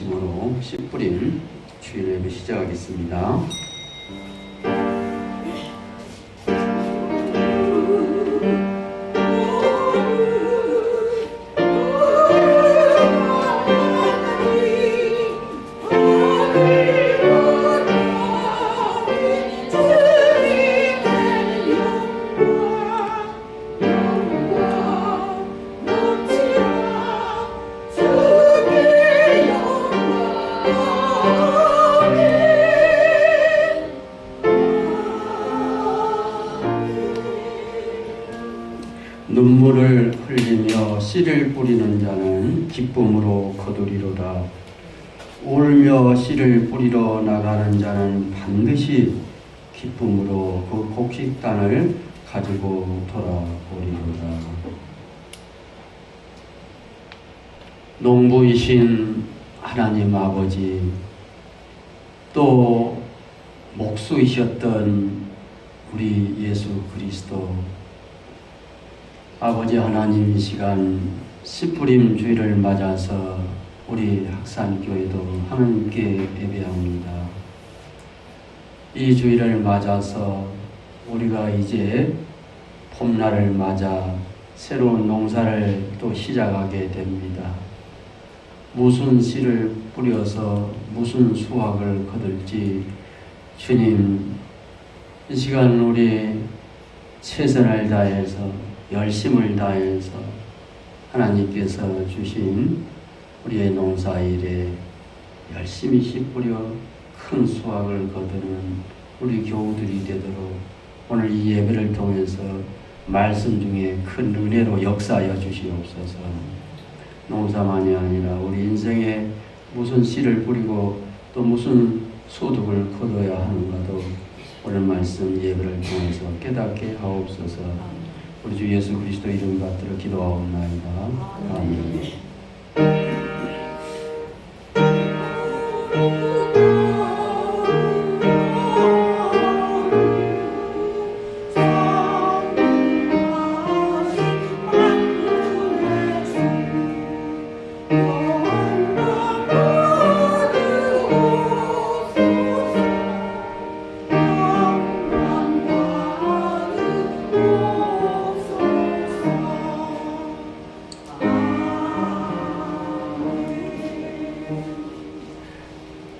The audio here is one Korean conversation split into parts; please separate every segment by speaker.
Speaker 1: 중심으로 씨 뿌림 주일 예배 시작하겠습니다. 눈물을 흘리며 씨를 뿌리는 자는 기쁨으로 거두리로다. 울며 씨를 뿌리러 나가는 자는 반드시 기쁨으로 그 곡식단을 가지고 돌아오리로다. 농부이신 하나님 아버지, 또 목수이셨던 우리 예수 그리스도, 아버지 하나님, 이 시간 씨뿌림 주일을 맞아서 우리 학산교회도 하나님께 예배합니다. 이 주일을 맞아서 우리가 이제 봄날을 맞아 새로운 농사를 또 시작하게 됩니다. 무슨 씨를 뿌려서 무슨 수확을 거둘지 주님, 이 시간 우리 최선을 다해서 열심을 다해서 하나님께서 주신 우리의 농사일에 열심히 씨 뿌려 큰 수확을 거두는 우리 교우들이 되도록 오늘 이 예배를 통해서 말씀 중에 큰 은혜로 역사하여 주시옵소서. 농사만이 아니라 우리 인생에 무슨 씨를 뿌리고 또 무슨 소득을 거둬야 하는가도 오늘 말씀 예배를 통해서 깨닫게 하옵소서. 우리 주 예수 그리스도 이름 받들어 기도하옵나이다. 아멘.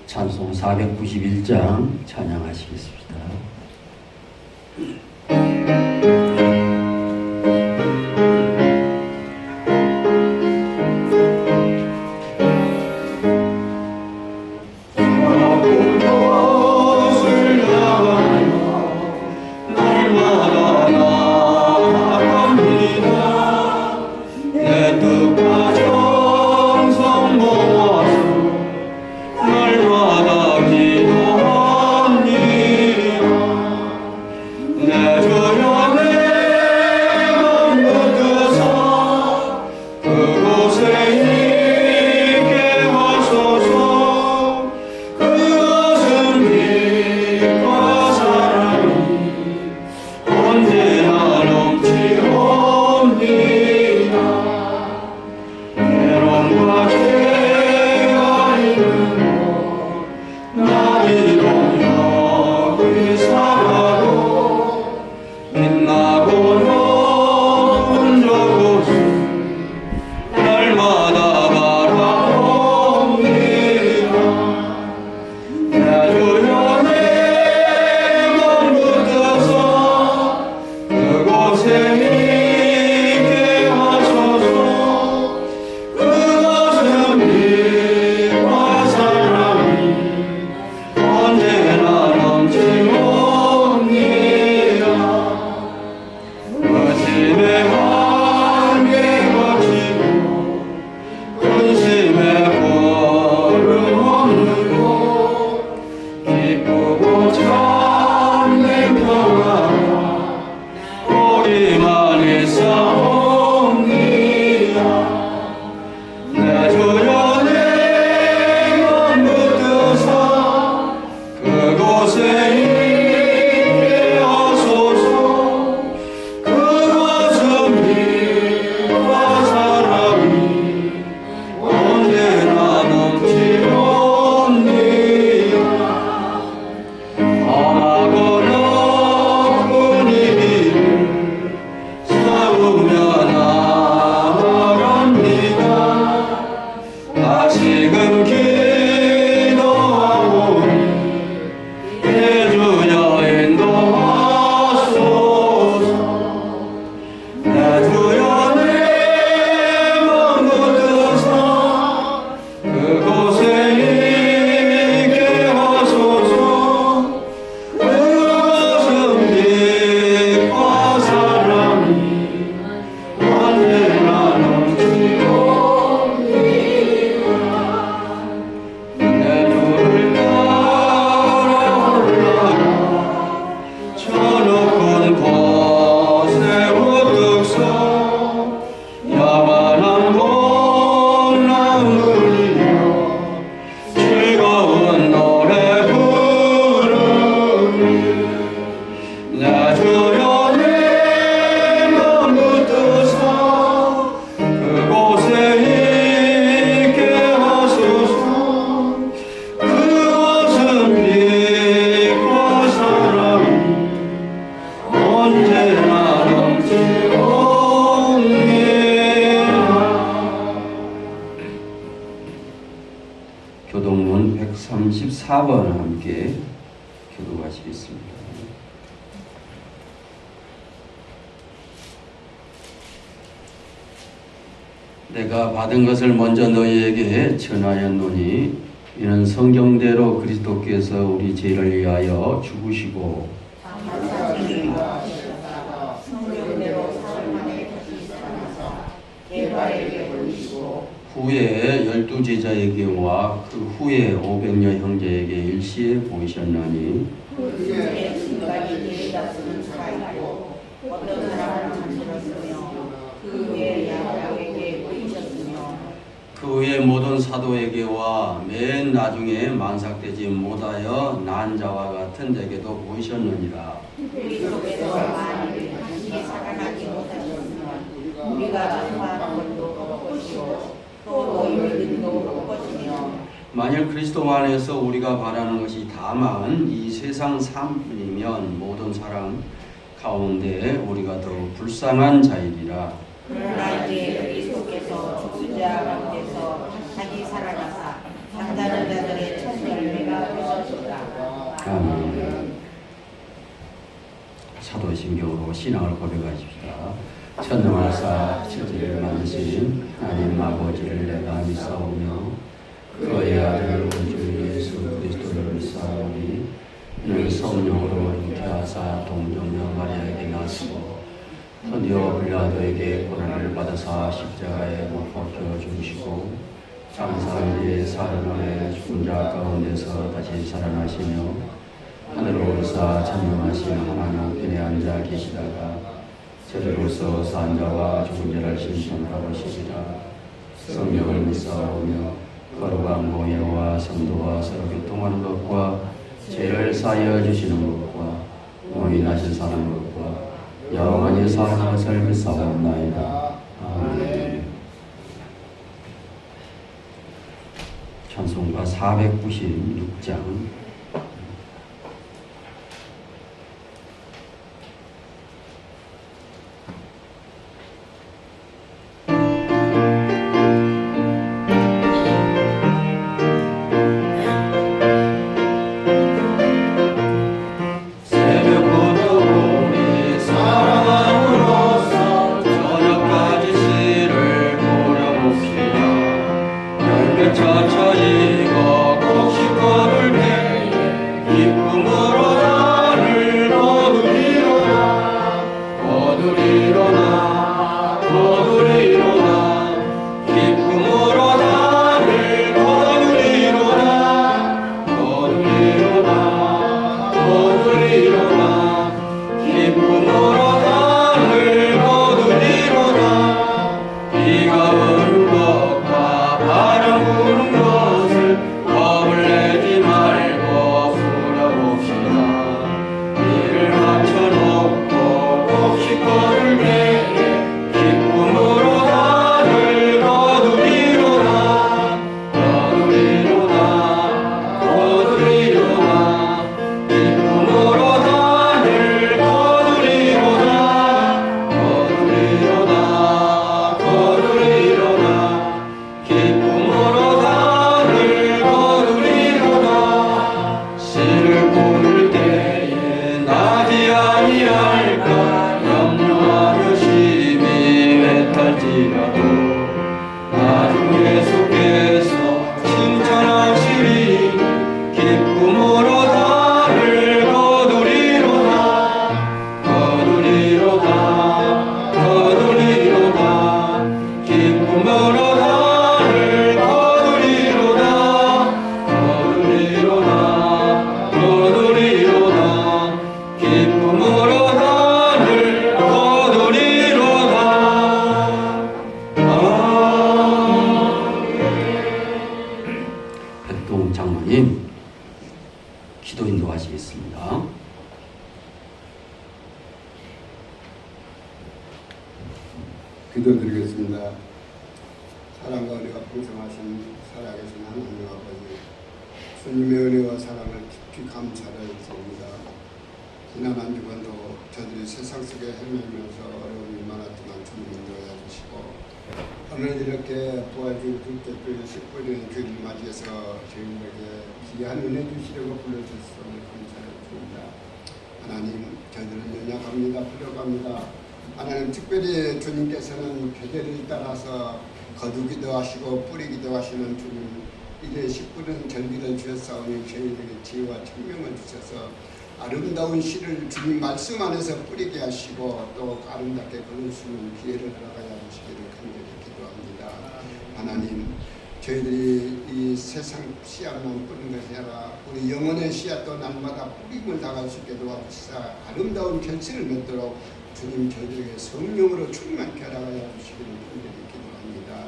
Speaker 1: 찬송 491장 찬양하시겠습니다.
Speaker 2: 날마다 기도합니다.
Speaker 1: 교동문 134번 함께 교독하시겠습니다. 내가 받은 것을 먼저 너희에게 전하였노니 이는 성경대로 그리스도께서 우리 죄를 위하여 죽으시고 후에 12제자에게와 그 후에 500여 형제에게 일시에 보이셨나니 어떤 사람을 만들었으며 그 후에 야고보에게 보이셨으며 그 후에 모든 사도에게와 맨 나중에 만삭되지 못하여 난 자와 같은 자에게도 보이셨느니라. 그리스도께서 만일 함께 살아나지 못하셨으면 우리가 전파하는 것도 헛것이요 또 너희를 믿음도 헛것이며 만일 그리스도 안에서 우리가 바라는 것이 다만 이 세상 삶이면 모든 사람 가운데 우리가 더욱 불쌍한 자이리라. 그러나 이제 그리스도께서 죽은 자 가운데서 다시 살아나사 잠자는 자들의 첫 열매가 되셨도다. 아멘. 사도신경으로 신앙을 고백하십시다. 천능하사 천지를 만드신 하나님 아버지를 내가 믿사오며 그의 아들 우리 주 예수 그리스도를 믿사오니 이는 성령으로 잉태하사 동정녀 마리아에게 나시고 선지어 빌라도에게 고난을 받아사 십자가에 못 박혀 죽으시고 장사한 뒤에 사흘 만에 죽은 자 가운데서 다시 살아나시며 하늘로 오르사 찬송하신 하나님 편에 앉아 계시다가 저리로서 산 자와 죽은 자를 심판하시리라. 성령을 믿사오며 거룩한 공예와 성도와 서로 교통하는 것과 죄를 사하여 주시는 것과 용인하신 사는 것과 영원히 사는 것을 믿사옵나이다. 아멘. 찬송가 496장. 기도 인도하시겠습니다.
Speaker 2: 기도드리겠습니다. 사랑과 은혜가 풍성하신 살아계신 하나님 아버지, 주님의 은혜와 사랑을 깊이 감사드립니다. 지난 한 주간도 저들이 세상 속에 헤매면서 어려움이 많았지만 주님 인도해 주시고 오늘 이렇게 부활주일 둘째 주 10분의 주일을 맞이해서 저희들에게 귀한 은혜 주시려고 불러주셔서 감사를 드립니다. 하나님, 저희들은 연약합니다. 부족합니다. 하나님, 특별히 주님께서는 계절을 따라서 거두기도 하시고 뿌리기도 하시는 주님, 이제 10분은 절기를 주셨사오니 저희들에게 지혜와 청명을 주셔서 아름다운 씨를 주님 말씀 안에서 뿌리게 하시고 또 아름답게 거둘 수 있는 기회를 허락하여 주시기를 간절히 기도합니다. 하나님, 저희들이 이 세상 씨앗만 뿌리는 것이 아니라 우리 영혼의 씨앗도 날마다 뿌림을 당할 수 있게 도와주시사 아름다운 결실을 맺도록 주님 저희들에게 성령으로 충만케 허락하여 주시기를 간절히 기도합니다.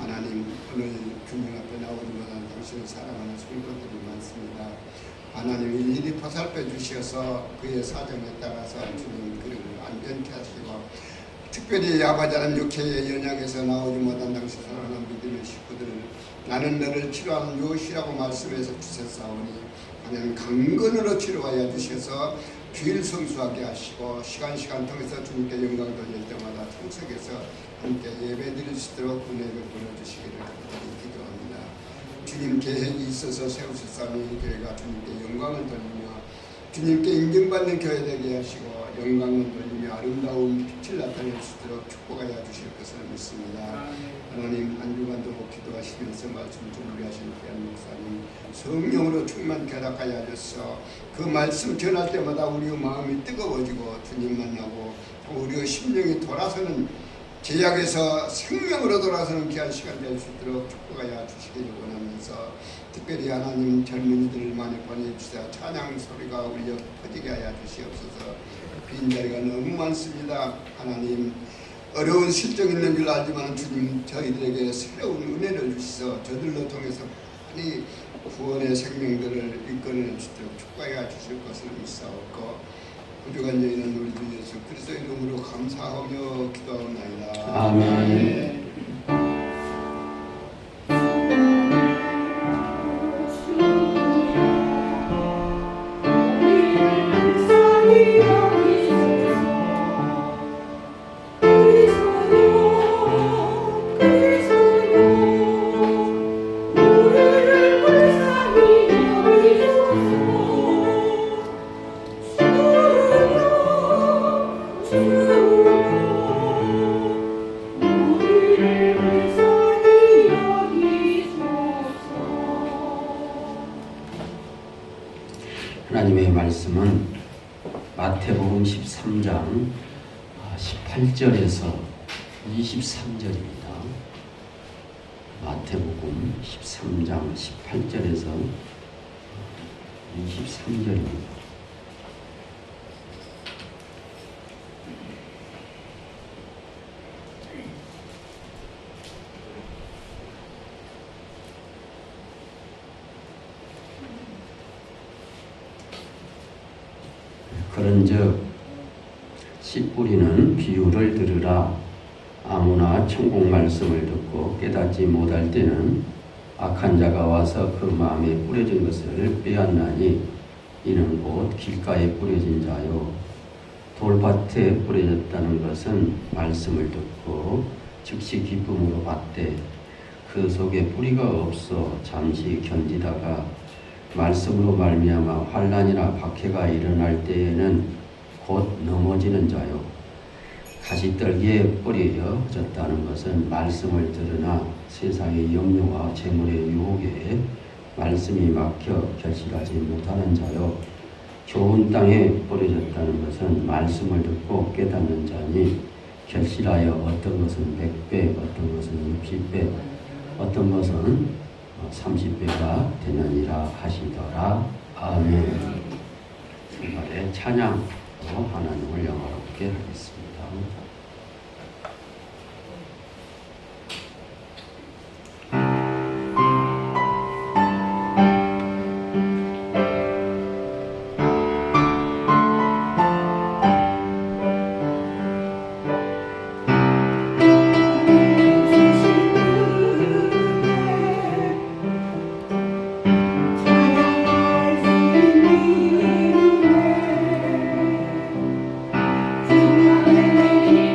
Speaker 2: 하나님, 오늘 주님 앞에 나오지만 당신을 사랑하는 성도들이 많습니다. 하나님, 일일이 보살펴 주셔서 그의 사정에 따라서 주님 그를 안전케 하시고 특별히 아버지 하나님 육체의 연약에서 나오지 못한 당신 사랑하는 믿음의 식구들을 나는 너를 치료하는 요시라고 말씀해서 주셨사오니 하나님 강건으로 치료하여 주셔서 주일 성수하게 하시고 시간 통해서 주님께 영광 돌릴 때마다 참석해서 함께 예배 드릴 수 있도록 은혜를 보내주시기를 기도합니다. 주님 계획이 있어서 세우셨사오니 교회가 주님께 영광을 돌리며 주님께 인정받는 교회 되게 하시고 영광을 돌리며 아름다운 빛을 나타낼 수 있도록 축복하여 주실 것을 믿습니다. 하나님, 한 주간도 기도하시면서 말씀 준비하신 귀한 목사님 성령으로 충만케 허락하여 주셔서 그 말씀 전할 때마다 우리의 마음이 뜨거워지고 주님 만나고 우리의 심령이 돌아서는 제약에서 생명으로 돌아서는 귀한 시간 될 수 있도록 축복하여 주시기를 원하면서 특별히 하나님 젊은이들을 많이 보내주시자 찬양 소리가 울려 퍼지게 하여 주시옵소서. 빈자리가 너무 많습니다. 하나님, 어려운 실정 있는 줄 알지만 주님 저희들에게 새로운 은혜를 주시서 저들로 통해서 많이 구원의 생명들을 이끌어낼 수 있도록 축복하여 주실 것을 믿사옵고 부족한 저희는 우리 주 예수 그리스도의 이름으로 감사하며 기도하옵나이다.
Speaker 1: 아멘. 하나님의 말씀은 마태복음 13장 18절에서 23절입니다. 마태복음 13장 18절에서 23절입니다. 그런즉 씨 뿌리는 비유를 들으라. 아무나 천국 말씀을 듣고 깨닫지 못할 때는 악한 자가 와서 그 마음에 뿌려진 것을 빼앗나니 이는 곧 길가에 뿌려진 자요 돌밭에 뿌려졌다는 것은 말씀을 듣고 즉시 기쁨으로 받되 그 속에 뿌리가 없어 잠시 견디다가 말씀으로 말미암아 환난이나 박해가 일어날 때에는 곧 넘어지는 자요 가시떨기에 뿌려졌다는 것은 말씀을 들으나 세상의 염려와 재물의 유혹에 말씀이 막혀 결실하지 못하는 자요 좋은 땅에 뿌려졌다는 것은 말씀을 듣고 깨닫는 자니 결실하여 어떤 것은 100배, 어떤 것은 60배, 어떤 것은 30배가 되느니라 하시더라. 아멘. 주말에 찬양으로 하나님을 영화롭게 하겠습니다.
Speaker 3: Amen.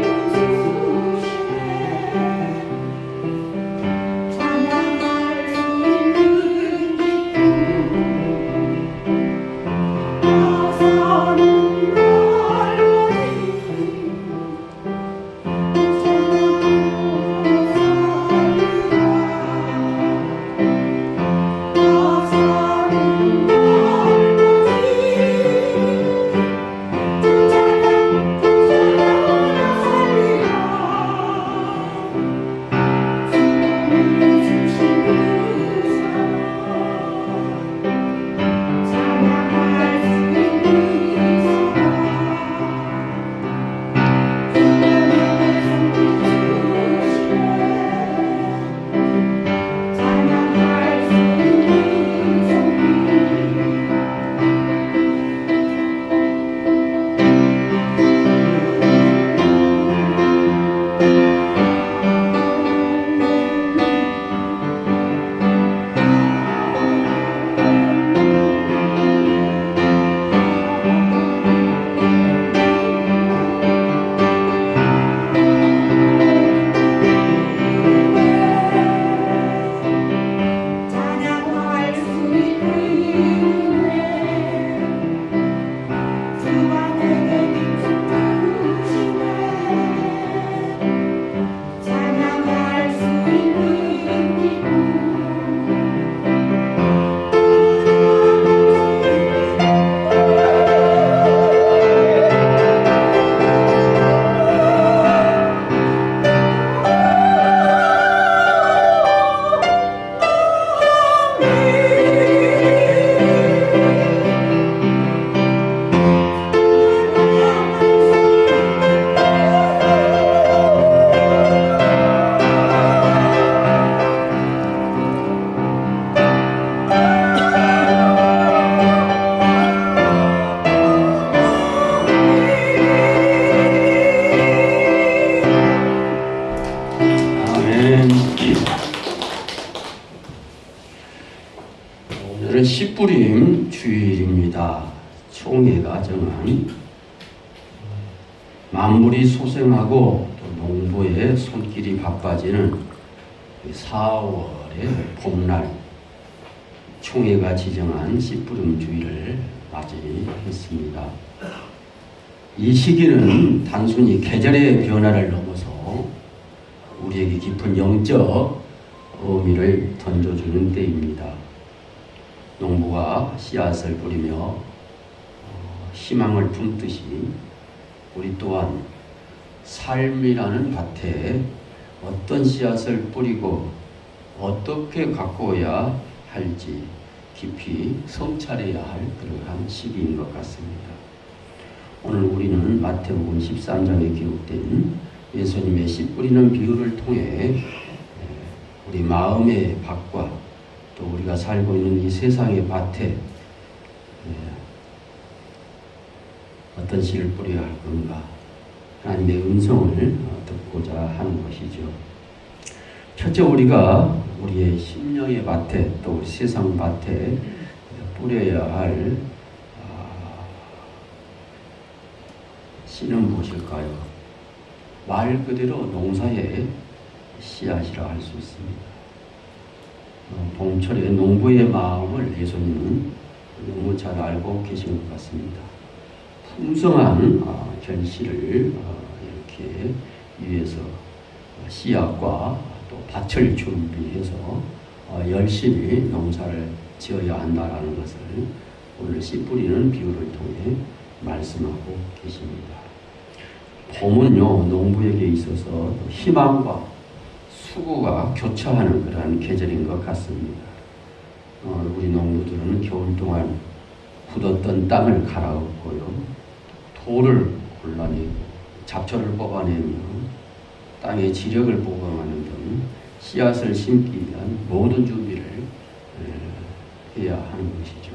Speaker 1: 오늘은 씨뿌림 주일입니다. 총회가 정한 만물이 소생하고 또 농부의 손길이 바빠지는 4월의 봄날 총회가 지정한 씨뿌림 주일을 맞이했습니다. 이 시기는 단순히 계절의 변화를 넘어서 우리에게 깊은 영적 의미를 던져주는 때입니다. 농부가 씨앗을 뿌리며 희망을 품듯이 우리 또한 삶이라는 밭에 어떤 씨앗을 뿌리고 어떻게 가꾸어야 할지 깊이 성찰해야 할 그러한 시기인 것 같습니다. 오늘 우리는 마태복음 13장에 기록된 예수님의 씨 뿌리는 비유를 통해 우리 마음의 밭과 또 우리가 살고 있는 이 세상의 밭에 어떤 씨를 뿌려야 할 건가 하나님의 음성을 듣고자 하는 것이죠. 첫째, 우리가 우리의 심령의 밭에 또 우리 세상 밭에 뿌려야 할 씨는 무엇일까요? 말 그대로 농사의 씨앗이라 할 수 있습니다. 봄철에 농부의 마음을 예수님은 너무 잘 알고 계신 것 같습니다. 풍성한 결실을 이렇게 위해서 씨앗과 또 밭을 준비해서 열심히 농사를 지어야 한다라는 것을 오늘 씨 뿌리는 비유를 통해 말씀하고 계십니다. 봄은요, 농부에게 있어서 희망과 수고가 교차하는 그러한 계절인 것 같습니다. 우리 농부들은 겨울 동안 굳었던 땅을 갈아엎고요, 돌을 골라내고 잡초를 뽑아내며 땅의 지력을 보강하는 등 씨앗을 심기 위한 모든 준비를 해야 하는 것이죠.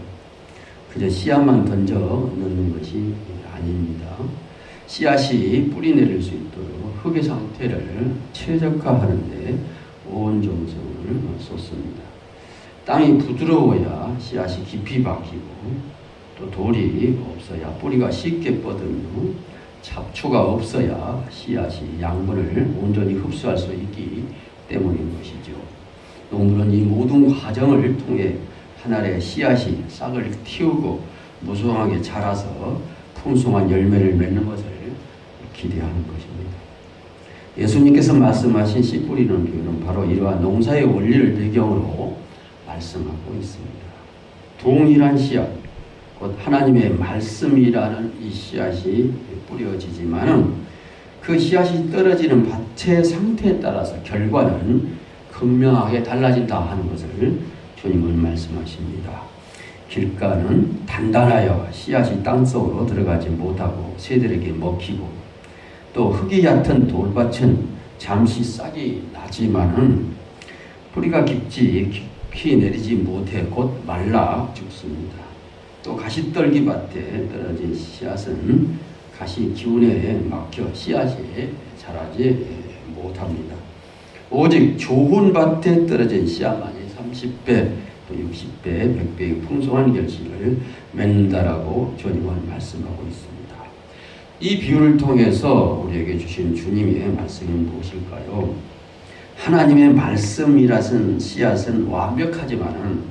Speaker 1: 그저 씨앗만 던져 넣는 것이 아닙니다. 씨앗이 뿌리 내릴 수 있도록 흙의 상태를 최적화하는 데 온 정성을 쏟습니다. 땅이 부드러워야 씨앗이 깊이 박히고 또 돌이 없어야 뿌리가 쉽게 뻗으며 잡초가 없어야 씨앗이 양분을 온전히 흡수할 수 있기 때문인 것이죠. 농부는 이 모든 과정을 통해 한 알의 씨앗이 싹을 틔우고 무성하게 자라서 풍성한 열매를 맺는 것을 기대하는 것입니다. 예수님께서 말씀하신 씨 뿌리는 비유는 바로 이러한 농사의 원리를 배경으로 말씀하고 있습니다. 동일한 씨앗, 곧 하나님의 말씀이라는 이 씨앗이 뿌려지지만은 그 씨앗이 떨어지는 밭의 상태에 따라서 결과는 극명하게 달라진다 하는 것을 주님은 말씀하십니다. 길가는 단단하여 씨앗이 땅속으로 들어가지 못하고 새들에게 먹히고 또 흙이 얕은 돌밭은 잠시 싹이 나지만은 뿌리가 깊이 내리지 못해 곧 말라 죽습니다. 또 가시떨기 밭에 떨어진 씨앗은 가시 기운에 막혀 씨앗이 자라지 못합니다. 오직 좋은 밭에 떨어진 씨앗만이 30배, 또 60배, 100배의 풍성한 결실을 맺는다라고 주님은 말씀하고 있습니다. 이 비유를 통해서 우리에게 주신 주님의 말씀이 무엇일까요? 하나님의 말씀이라는 씨앗은 완벽하지만은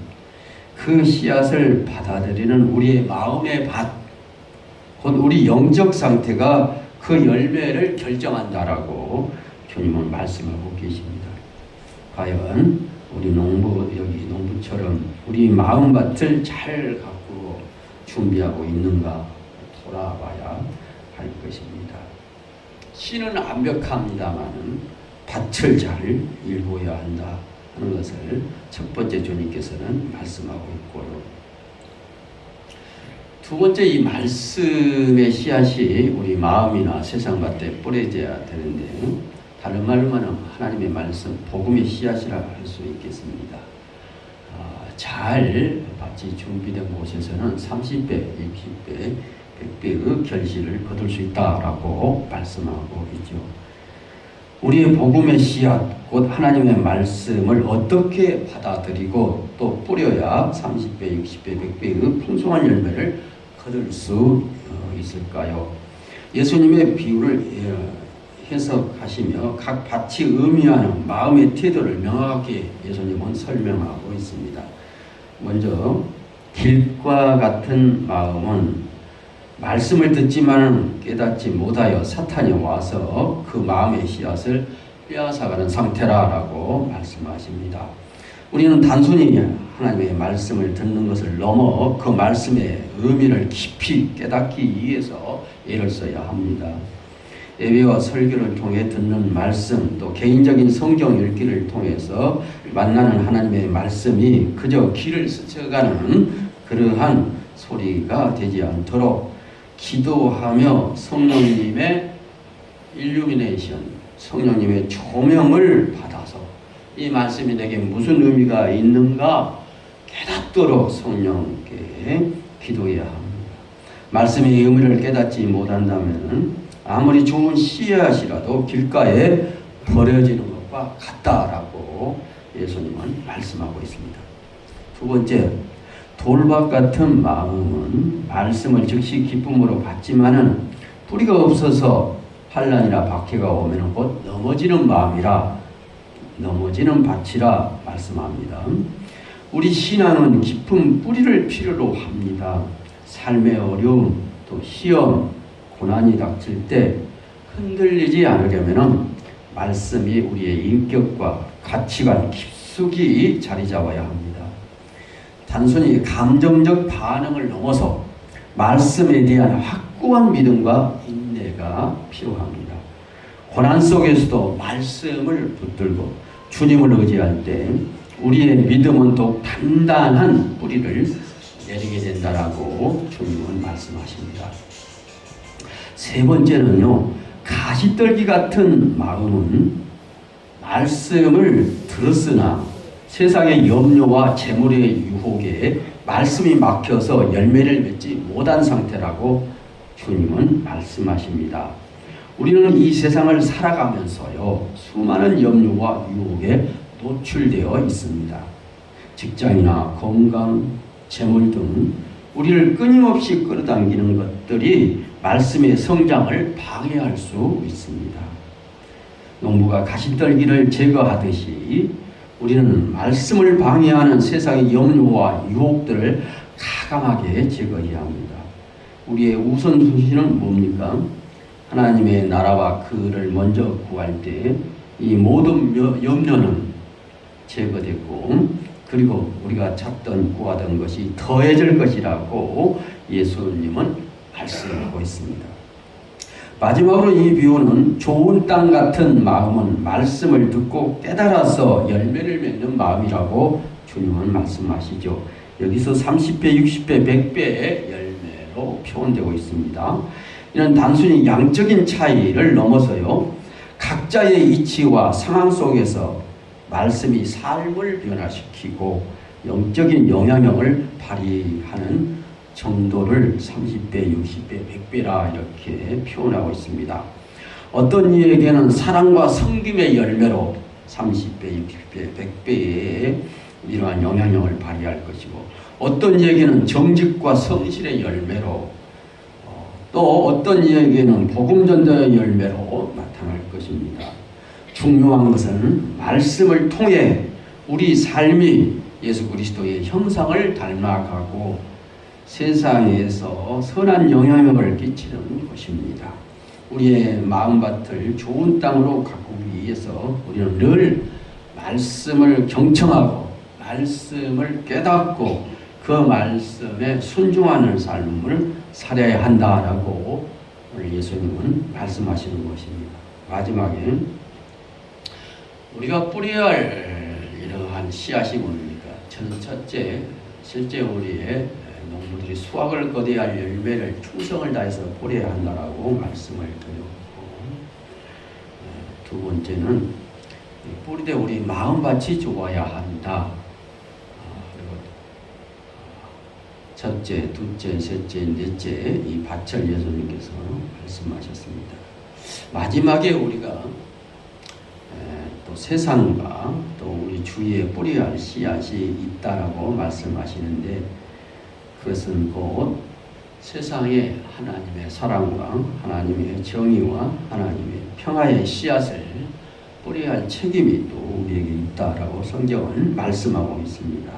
Speaker 1: 그 씨앗을 받아들이는 우리의 마음의 밭, 곧 우리 영적 상태가 그 열매를 결정한다라고 주님은 말씀하고 계십니다. 과연 우리 여기 농부처럼 우리 마음밭을 잘 가꾸고 준비하고 있는가 돌아봐야 할 것입니다. 씨는 완벽합니다마는 밭을 잘 일궈야 한다 하는 것을 첫 번째 주님께서는 말씀하고 있고요. 두 번째, 이 말씀의 씨앗이 우리 마음이나 세상 밭에 뿌려져야 되는데 다른 말로 하면 하나님의 말씀, 복음의 씨앗이라 할 수 있겠습니다. 잘 밭이 준비된 곳에서는 30배, 60배, 100배의 결실을 거둘 수 있다라고 말씀하고 있죠. 우리의 복음의 씨앗, 곧 하나님의 말씀을 어떻게 받아들이고 또 뿌려야 30배, 60배, 100배의 풍성한 열매를 거둘 수 있을까요? 예수님의 비유를 해석하시며 각 밭이 의미하는 마음의 태도를 명확하게 예수님은 설명하고 있습니다. 먼저 길과 같은 마음은 말씀을 듣지만 깨닫지 못하여 사탄이 와서 그 마음의 씨앗을 빼앗아가는 상태라고 말씀하십니다. 우리는 단순히 하나님의 말씀을 듣는 것을 넘어 그 말씀의 의미를 깊이 깨닫기 위해서 애를 써야 합니다. 예배와 설교를 통해 듣는 말씀, 또 개인적인 성경 읽기를 통해서 만나는 하나님의 말씀이 그저 귀를 스쳐가는 그러한 소리가 되지 않도록 기도하며 성령님의 일루미네이션, 성령님의 조명을 받아서 이 말씀이 내게 무슨 의미가 있는가 깨닫도록 성령께 기도해야 합니다. 말씀의 의미를 깨닫지 못한다면 아무리 좋은 씨앗이라도 길가에 버려지는 것과 같다라고 예수님은 말씀하고 있습니다. 두 번째, 돌밭 같은 마음은 말씀을 즉시 기쁨으로 받지만은 뿌리가 없어서 환난이나 박해가 오면 곧 넘어지는 마음이라 넘어지는 밭이라 말씀합니다. 우리 신앙은 깊은 뿌리를 필요로 합니다. 삶의 어려움, 또 시험, 고난이 닥칠 때 흔들리지 않으려면 말씀이 우리의 인격과 가치관 깊숙이 자리 잡아야 합니다. 단순히 감정적 반응을 넘어서 말씀에 대한 확고한 믿음과 인내가 필요합니다. 고난 속에서도 말씀을 붙들고 주님을 의지할 때 우리의 믿음은 더욱 단단한 뿌리를 내리게 된다라고 주님은 말씀하십니다. 세 번째는요, 가시떨기 같은 마음은 말씀을 들었으나 세상의 염려와 재물의 유혹에 말씀이 막혀서 열매를 맺지 못한 상태라고 주님은 말씀하십니다. 우리는 이 세상을 살아가면서요, 수많은 염려와 유혹에 노출되어 있습니다. 직장이나 건강, 재물 등 우리를 끊임없이 끌어당기는 것들이 말씀의 성장을 방해할 수 있습니다. 농부가 가시떨기를 제거하듯이 우리는 말씀을 방해하는 세상의 염려와 유혹들을 가감하게 제거해야 합니다. 우리의 우선순위는 뭡니까? 하나님의 나라와 그를 먼저 구할 때 이 모든 염려는 제거되고 그리고 우리가 찾던 구하던 것이 더해질 것이라고 예수님은 말씀하고 있습니다. 마지막으로 이 비유는 좋은 땅 같은 마음은 말씀을 듣고 깨달아서 열매를 맺는 마음이라고 주님은 말씀하시죠. 여기서 30배, 60배, 100배의 열매로 표현되고 있습니다. 이는 단순히 양적인 차이를 넘어서요, 각자의 이치와 상황 속에서 말씀이 삶을 변화시키고 영적인 영향력을 발휘하는 정도를 30배, 60배, 100배라 이렇게 표현하고 있습니다. 어떤 이에게는 사랑과 섬김의 열매로 30배, 60배, 100배의 이러한 영향력을 발휘할 것이고, 어떤 이에게는 정직과 성실의 열매로, 또 어떤 이에게는 복음 전도의 열매로 나타날 것입니다. 중요한 것은 말씀을 통해 우리 삶이 예수 그리스도의 형상을 닮아가고 세상에서 선한 영향력을 끼치는 것입니다. 우리의 마음밭을 좋은 땅으로 가꾸기 위해서 우리는 늘 말씀을 경청하고 말씀을 깨닫고 그 말씀에 순종하는 삶을 살아야 한다라고 오늘 예수님은 말씀하시는 것입니다. 마지막에 우리가 뿌려야 할 이러한 씨앗이 뭡니까? 첫째, 실제 우리의 농부들이 수확을 거둬야 할 열매를 충성을 다해서 뿌려야 한다라고 말씀을 드렸고, 두 번째는 뿌리되 우리 마음밭이 좋아야 한다. 그리고 첫째, 둘째, 셋째, 넷째 이 밭을 예수님께서 말씀하셨습니다. 마지막에 우리가 세상과 또 우리 주위에 뿌려야 할 씨앗이 있다라고 말씀하시는데, 그것은 곧 세상에 하나님의 사랑과 하나님의 정의와 하나님의 평화의 씨앗을 뿌려야 할 책임이 또 우리에게 있다라고 성경은 말씀하고 있습니다.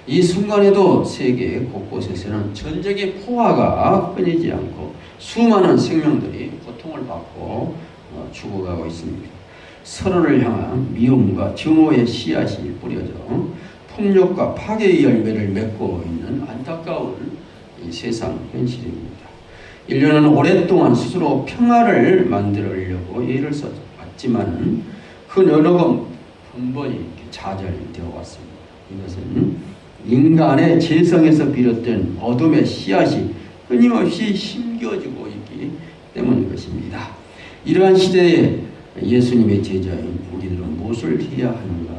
Speaker 1: 이 순간에도 세계 곳곳에서는 전쟁의 포화가 끊이지 않고 수많은 생명들이 고통을 받고 죽어가고 있습니다. 서로를 향한 미움과 증오의 씨앗이 뿌려져 폭력과 파괴의 열매를 맺고 있는 안타까운 이 세상 현실입니다. 인류는 오랫동안 스스로 평화를 만들려고 애를 썼지만 그 여러 번번이 좌절되어 왔습니다. 이것은 인간의 재성에서 비롯된 어둠의 씨앗이 끊임없이 심겨지고 있기 때문인 것입니다. 이러한 시대에 예수님의 제자인 우리들은 무엇을 해야 하는가?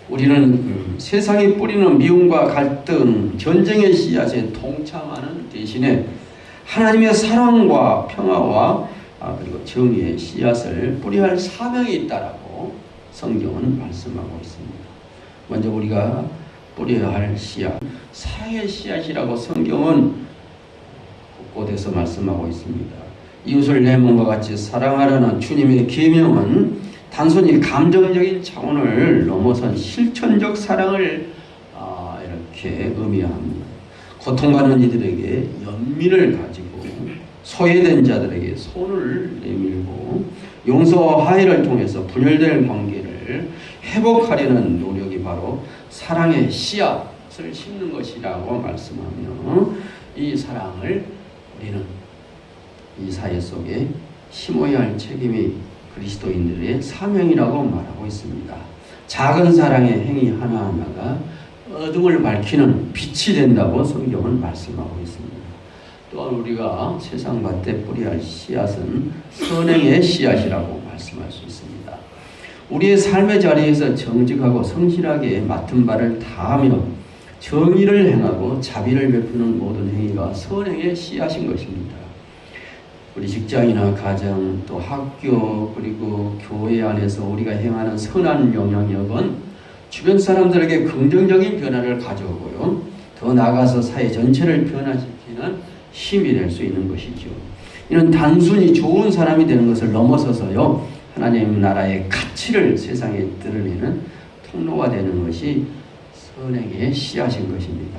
Speaker 1: 우리는 세상이 뿌리는 미움과 갈등, 전쟁의 씨앗에 동참하는 대신에 하나님의 사랑과 평화와 그리고 정의의 씨앗을 뿌려야 할 사명이 있다라고 성경은 말씀하고 있습니다. 먼저 우리가 뿌려야 할 씨앗, 사랑의 씨앗이라고 성경은 곳곳에서 말씀하고 있습니다. 이웃을 내 몸과 같이 사랑하라는 주님의 계명은 단순히 감정적인 차원을 넘어선 실천적 사랑을 이렇게 의미합니다. 고통받는 이들에게 연민을 가지고 소외된 자들에게 손을 내밀고 용서와 화해를 통해서 분열된 관계를 회복하려는 노력이 바로 사랑의 씨앗을 심는 것이라고 말씀하며, 이 사랑을 우리는 이 사회 속에 심어야 할 책임이 그리스도인들의 사명이라고 말하고 있습니다. 작은 사랑의 행위 하나하나가 어둠을 밝히는 빛이 된다고 성경은 말씀하고 있습니다. 또한 우리가 세상 밭에 뿌려야 할 씨앗은 선행의 씨앗이라고 말씀할 수 있습니다. 우리의 삶의 자리에서 정직하고 성실하게 맡은 바를 다하며 정의를 행하고 자비를 베푸는 모든 행위가 선행의 씨앗인 것입니다. 우리 직장이나 가정, 또 학교, 그리고 교회 안에서 우리가 행하는 선한 영향력은 주변 사람들에게 긍정적인 변화를 가져오고요, 더 나아가서 사회 전체를 변화시키는 힘이 될 수 있는 것이죠. 이는 단순히 좋은 사람이 되는 것을 넘어서서요, 하나님 나라의 가치를 세상에 드러내는 통로가 되는 것이 선행의 씨앗인 것입니다.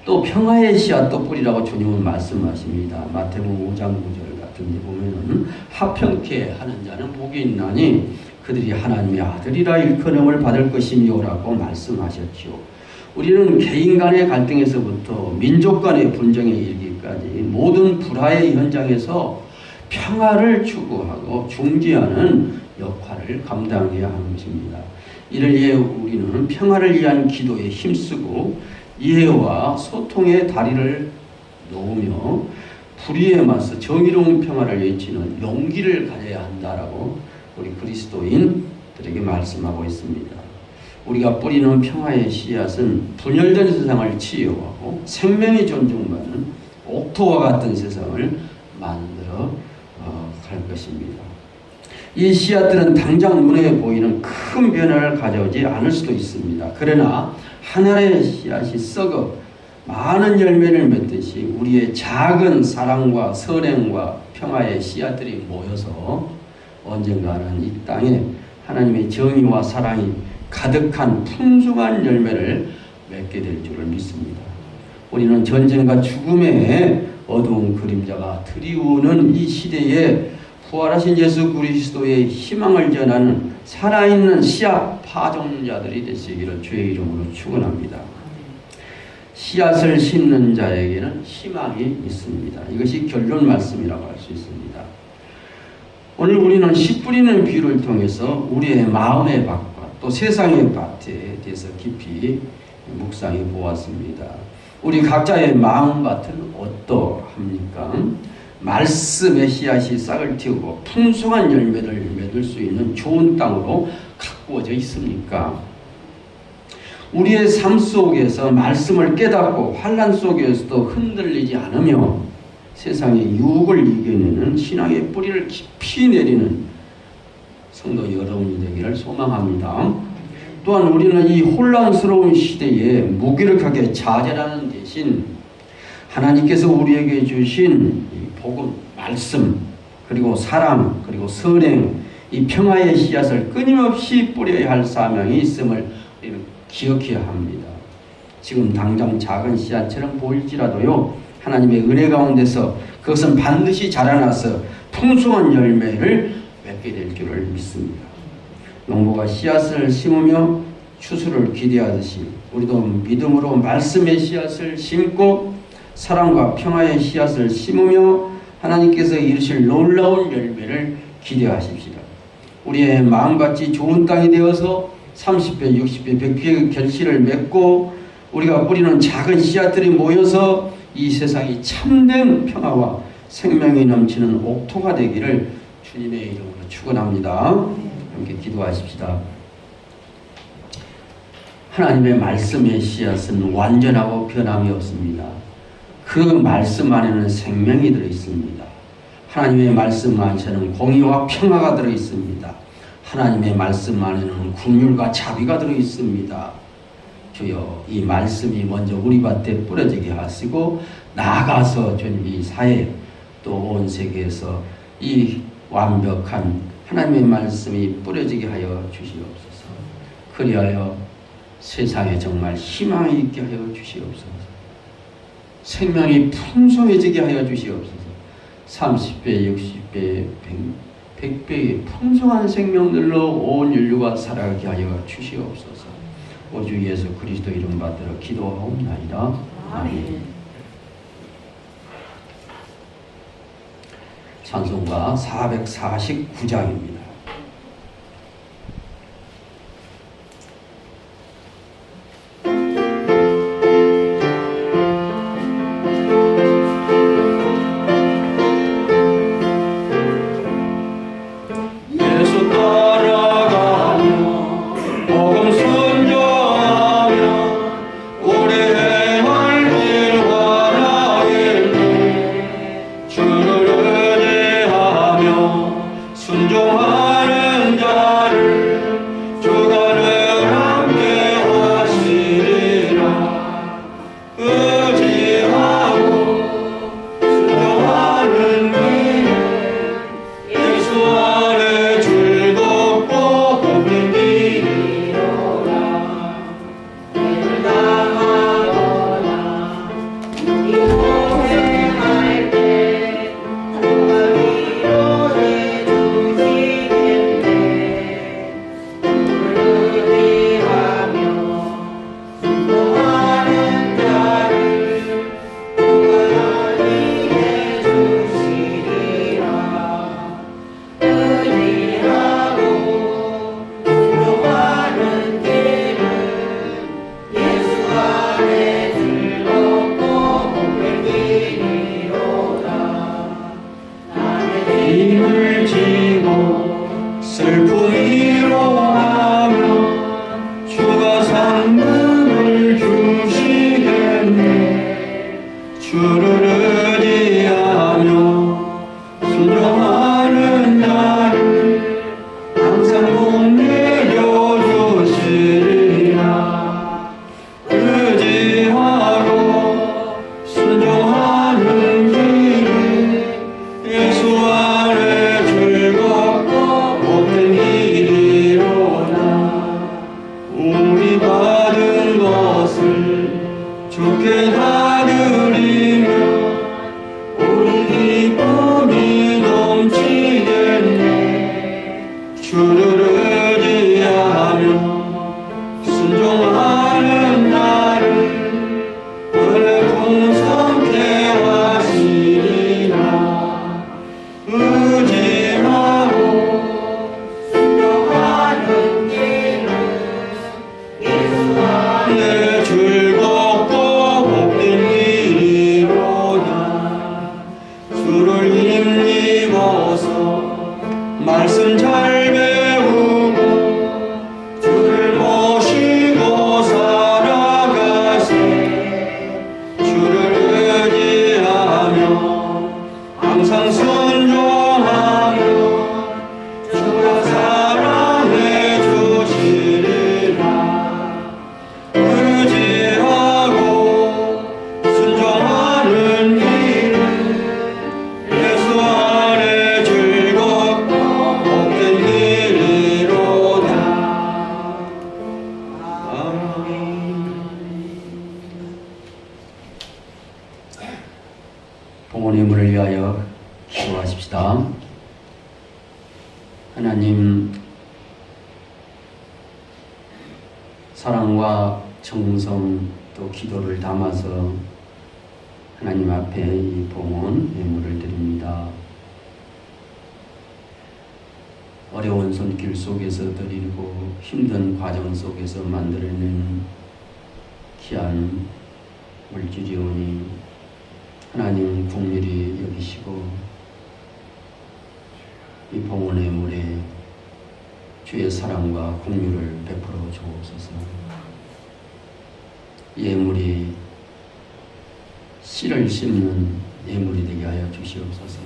Speaker 1: 또 평화의 씨앗도 뿌리라고 주님은 말씀하십니다. 마태복음 5장 9절 같은 데 보면은 합평케 하는 자는 복이 있나니 그들이 하나님의 아들이라 일컬음을 받을 것이며라고 말씀하셨지요. 우리는 개인 간의 갈등에서부터 민족 간의 분쟁에 이르기까지 모든 불화의 현장에서 평화를 추구하고 중재하는 역할을 감당해야 하는 것입니다. 이를 위해 우리는 평화를 위한 기도에 힘쓰고 이해와 소통의 다리를 놓으며 불의에 맞서 정의로운 평화를 외치는 용기를 가져야 한다라고 우리 그리스도인들에게 말씀하고 있습니다. 우리가 뿌리는 평화의 씨앗은 분열된 세상을 치유하고 생명이 존중받는 옥토와 같은 세상을 만들어 갈 것입니다. 이 씨앗들은 당장 눈에 보이는 큰 변화를 가져오지 않을 수도 있습니다. 그러나 하나의 씨앗이 썩어 많은 열매를 맺듯이 우리의 작은 사랑과 선행과 평화의 씨앗들이 모여서 언젠가는 이 땅에 하나님의 정의와 사랑이 가득한 풍성한 열매를 맺게 될 줄을 믿습니다. 우리는 전쟁과 죽음의 어두운 그림자가 드리우는 이 시대에 부활하신 예수 그리스도의 희망을 전하는 살아있는 씨앗 파종자들이 되시기를 주의 이름으로 축원합니다. 씨앗을 심는 자에게는 희망이 있습니다. 이것이 결론 말씀이라고 할 수 있습니다. 오늘 우리는 씨 뿌리는 비유를 통해서 우리의 마음의 밭과 또 세상의 밭에 대해서 깊이 묵상해 보았습니다. 우리 각자의 마음밭은 어떠합니까? 말씀의 씨앗이 싹을 틔우고 풍성한 열매를 맺을 수 있는 좋은 땅으로 가꾸어져 있습니까? 우리의 삶 속에서 말씀을 깨닫고 환난 속에서도 흔들리지 않으며 세상의 유혹을 이겨내는 신앙의 뿌리를 깊이 내리는 성도 여러분이 되기를 소망합니다. 또한 우리는 이 혼란스러운 시대에 무기력하게 자제하는 대신 하나님께서 우리에게 주신 복음, 말씀, 그리고 사랑, 그리고 선행, 이 평화의 씨앗을 끊임없이 뿌려야 할 사명이 있음을 우리는 기억해야 합니다. 지금 당장 작은 씨앗처럼 보일지라도요, 하나님의 은혜 가운데서 그것은 반드시 자라나서 풍성한 열매를 맺게 될 줄을 믿습니다. 농부가 씨앗을 심으며 추수를 기대하듯이 우리도 믿음으로 말씀의 씨앗을 심고 사랑과 평화의 씨앗을 심으며 하나님께서 이루실 놀라운 열매를 기대하십시다. 우리의 마음같이 좋은 땅이 되어서 30배, 60배, 100배의 결실을 맺고 우리가 뿌리는 작은 씨앗들이 모여서 이 세상이 참된 평화와 생명이 넘치는 옥토가 되기를 주님의 이름으로 축원합니다. 함께 기도하십시다. 하나님의 말씀의 씨앗은 완전하고 변함이 없습니다. 그 말씀 안에는 생명이 들어있습니다. 하나님의 말씀 안에는 공의와 평화가 들어있습니다. 하나님의 말씀 안에는 긍휼과 자비가 들어있습니다. 주여, 이 말씀이 먼저 우리 밭에 뿌려지게 하시고 나아가서 주님 이 사회 또 온 세계에서 이 완벽한 하나님의 말씀이 뿌려지게 하여 주시옵소서. 그리하여 세상에 정말 희망이 있게 하여 주시옵소서. 생명이 풍성해지게 하여 주시옵소서. 30배, 60배, 100배의 풍성한 생명들로 온 인류가 살아가게 하여 주시옵소서. 오주 예수 그리스도 이름 받들어 기도하옵나이다. 아멘. 찬송가 449장입니다.
Speaker 3: 즐겁고 복된
Speaker 1: 예물을 위하여 기도하십시다. 하나님, 사랑과 정성 또 기도를 담아서 하나님 앞에 이 봉헌 예물을 드립니다. 어려운 손길 속에서 드리고 힘든 과정 속에서 만들어낸 귀한 물질이오니 하나님 긍휼히 여기시고 이 봉헌 예물에 주의 사랑과 긍휼을 베풀어 주옵소서. 예물이 씨를 심는 예물이 되게 하여 주시옵소서.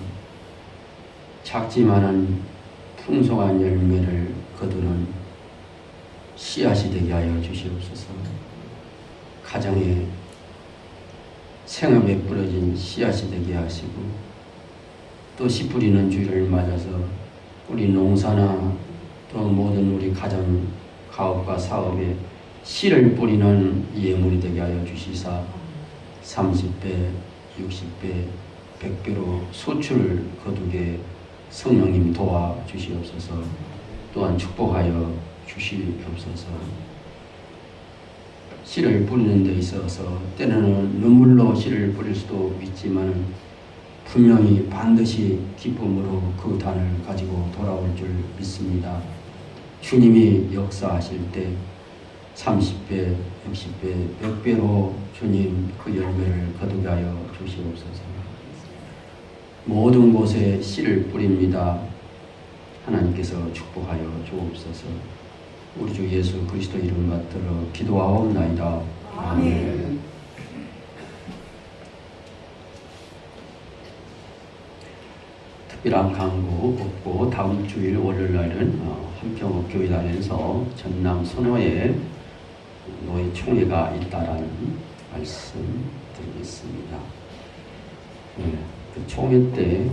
Speaker 1: 작지만은 풍성한 열매를 거두는 씨앗이 되게 하여 주시옵소서. 가정에 생업에 뿌려진 씨앗이 되게 하시고 또 씨 뿌리는 주일을 맞아서 우리 농사나 또 모든 우리 가정 가업과 사업에 씨를 뿌리는 예물이 되게 하여 주시사 30배, 60배, 100배로 소출을 거두게 성령님 도와주시옵소서. 또한 축복하여 주시옵소서. 씨를 뿌리는 데 있어서 때로는 눈물로 씨를 뿌릴 수도 있지만 분명히 반드시 기쁨으로 그 단을 가지고 돌아올 줄 믿습니다. 주님이 역사하실 때 30배, 60배, 100배로 주님 그 열매를 거두게 하여 주시옵소서. 모든 곳에 씨를 뿌립니다. 하나님께서 축복하여 주옵소서. 우리 주 예수 그리스도 이름 받들어 기도하옵나이다. 아멘. 특별한 강구 없고 다음 주일 월요일 날은 한평읍 교회단에서 전남 선호에 노예 총회가 있다라는 말씀 드리겠습니다. 그 총회 때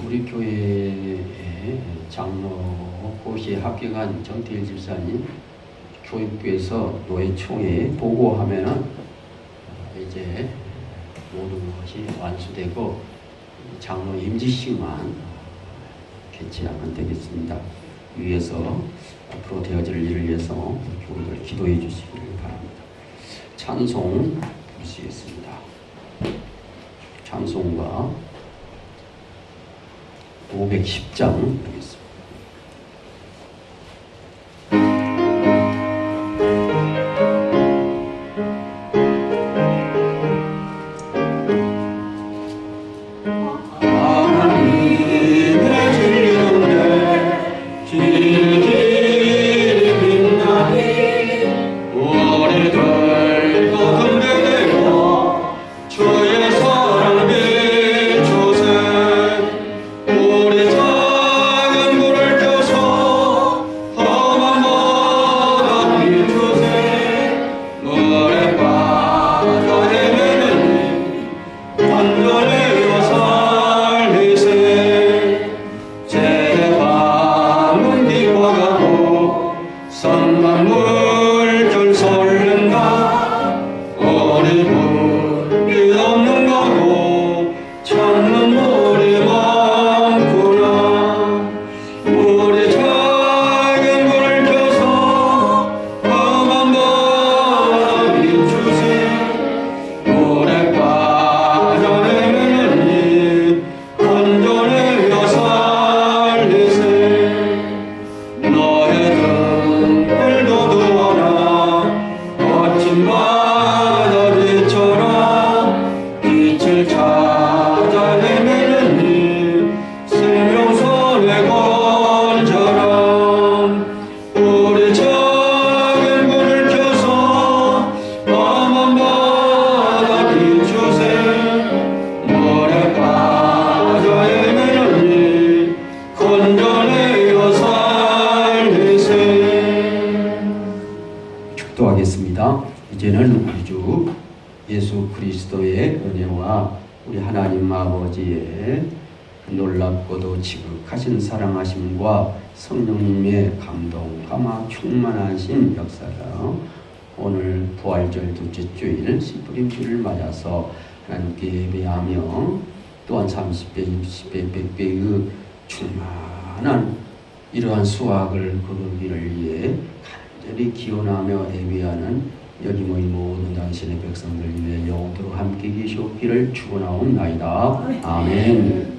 Speaker 1: 우리 교회의 장로 고시에 합격한 정태일 집사님 교육부에서 노예 총회에 보고하면은 이제 모든 것이 완수되고 장로 임직식만 개최하면 되겠습니다. 위에서 앞으로 되어질 일을 위해서 교우들 기도해 주시기를 바랍니다. 찬송 부르시겠습니다. 찬송가 510장 드리겠습니다. 기도하겠습니다. 이제는 우리 주 예수 그리스도의 은혜와 우리 하나님 아버지의 놀랍고도 지극하신 사랑하심과 성령님의 감동, 감화 충만하신 역사가 오늘 부활절 둘째 주일 씨뿌림주를 맞아서 하나님께 예배하며 또한 30배, 60배, 100배의 충만한 이러한 수확을 거두기를 위해 간절히 기원하며 예배하는 여기 모인 모든 당신의 백성들 위해 영원토록 함께 계시옵기를 축원하옵나이다. 아멘.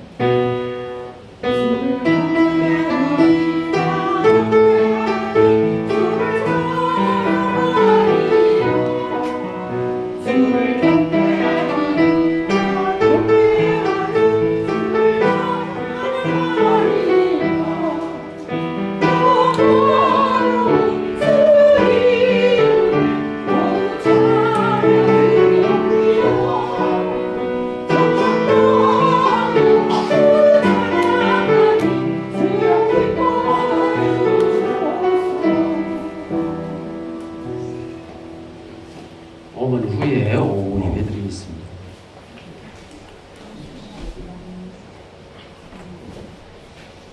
Speaker 1: 오분 후에 오후 예배 드리겠습니다.